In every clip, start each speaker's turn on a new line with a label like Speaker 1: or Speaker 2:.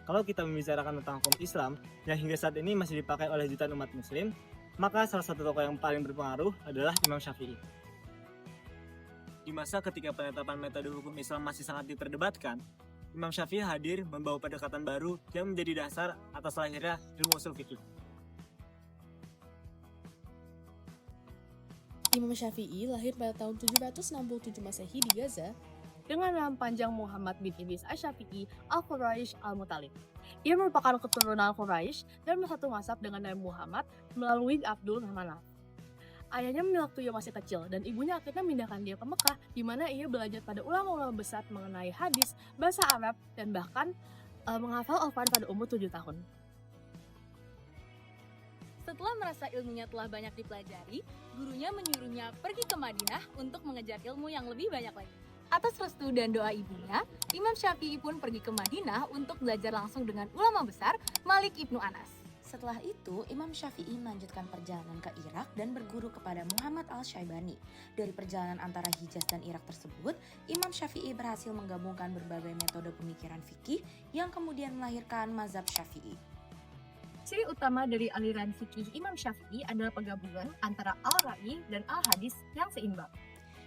Speaker 1: Kalau kita membicarakan tentang hukum Islam yang hingga saat ini masih dipakai oleh jutaan umat muslim, maka salah satu tokoh yang paling berpengaruh adalah Imam Syafi'i. Di masa ketika penetapan metode hukum Islam masih sangat diperdebatkan, Imam Syafi'i hadir membawa pendekatan baru yang menjadi dasar atas lahirnya ilmu usul fikih.
Speaker 2: Imam Syafi'i lahir pada tahun 767 Masehi di Gaza
Speaker 3: dengan nama panjang Muhammad bin Idris Asy-Syafi'i Al-Quraish Al-Mutalib. Ia merupakan keturunan Quraisy dan bersatu nasab dengan Nabi Muhammad melalui Abdul Manaf. Ayahnya waktu ia masih kecil dan ibunya akhirnya memindahkan dia ke Mekah, di mana ia belajar pada ulama-ulama besar mengenai hadis, bahasa Arab, dan bahkan menghafal Al-Quran pada umur 7 tahun.
Speaker 4: Setelah merasa ilmunya telah banyak dipelajari, gurunya menyuruhnya pergi ke Madinah untuk mengejar ilmu yang lebih banyak lagi. Atas restu dan doa ibunya, Imam Syafi'i pun pergi ke Madinah untuk belajar langsung dengan ulama besar Malik Ibnu Anas.
Speaker 5: Setelah itu, Imam Syafi'i melanjutkan perjalanan ke Irak dan berguru kepada Muhammad Al-Syaibani. Dari perjalanan antara Hijaz dan Irak tersebut, Imam Syafi'i berhasil menggabungkan berbagai metode pemikiran fikih yang kemudian melahirkan mazhab Syafi'i.
Speaker 3: Ciri utama dari aliran fikih Imam Syafi'i adalah penggabungan antara al-ra'i dan al-hadis yang seimbang.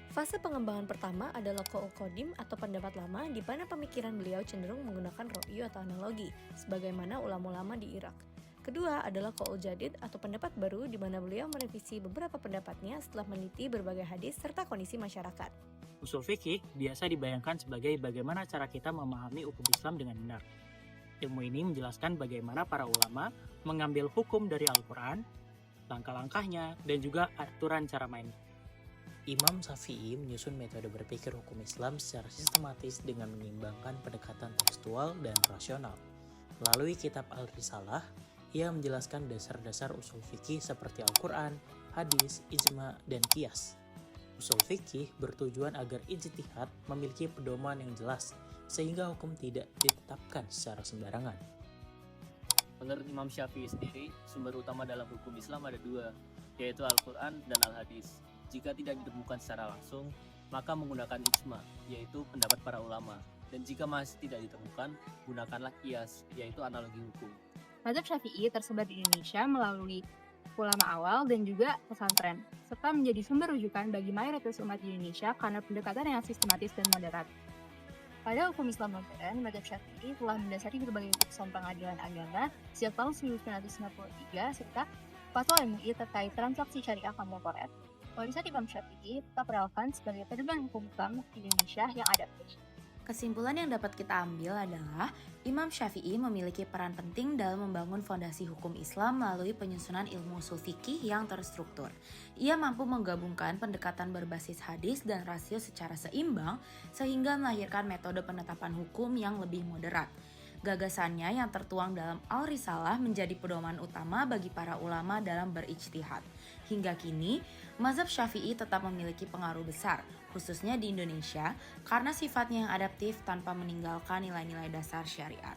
Speaker 2: Fase pengembangan pertama adalah qaul qadim atau pendapat lama di mana pemikiran beliau cenderung menggunakan ro'yu atau analogi, sebagaimana ulama-ulama di Irak. Kedua adalah qaul jadid atau pendapat baru di mana beliau merevisi beberapa pendapatnya setelah meneliti berbagai hadis serta kondisi masyarakat.
Speaker 6: Usul fikih biasa dibayangkan sebagai bagaimana cara kita memahami hukum Islam dengan benar. Ilmu ini menjelaskan bagaimana para ulama mengambil hukum dari Al-Quran, langkah-langkahnya, dan juga aturan cara main.
Speaker 7: Imam Syafi'i menyusun metode berpikir hukum Islam secara sistematis dengan menyimbangkan pendekatan tekstual dan rasional. Melalui kitab Al-Risalah, ia menjelaskan dasar-dasar usul fikih seperti Al-Quran, hadis, ijma, dan qiyas. Usul fikih bertujuan agar ijtihad memiliki pedoman yang jelas, sehingga hukum tidak ditetapkan secara sembarangan.
Speaker 8: Menurut Imam Syafi'i sendiri, sumber utama dalam hukum Islam ada dua, yaitu Al-Quran dan Al-Hadis. Jika tidak ditemukan secara langsung, maka menggunakan ijma, yaitu pendapat para ulama. Dan jika masih tidak ditemukan, gunakanlah qiyas, yaitu analogi hukum.
Speaker 3: Mazhab Syafi'i tersebar di Indonesia melalui ulama awal dan juga pesantren, serta menjadi sumber rujukan bagi mayoritas umat di Indonesia karena pendekatan yang sistematis dan moderat. Pada hukum Islam modern, mazhab Syafi'i telah mendasari berbagai putusan pengadilan agama sejak tahun 1993 serta fatwa MUI terkait transaksi syariah korporat. Warisan Imam Syafi'i tetap relevan sebagai pedoman hukum Islam di Indonesia yang adaptif.
Speaker 5: Kesimpulan yang dapat kita ambil adalah Imam Syafi'i memiliki peran penting dalam membangun fondasi hukum Islam melalui penyusunan ilmu usul fikih yang terstruktur. Ia mampu menggabungkan pendekatan berbasis hadis dan rasio secara seimbang sehingga melahirkan metode penetapan hukum yang lebih moderat. Gagasannya yang tertuang dalam Al-Risalah menjadi pedoman utama bagi para ulama dalam berijtihad. Hingga kini, mazhab Syafi'i tetap memiliki pengaruh besar, khususnya di Indonesia, karena sifatnya yang adaptif tanpa meninggalkan nilai-nilai dasar syariat.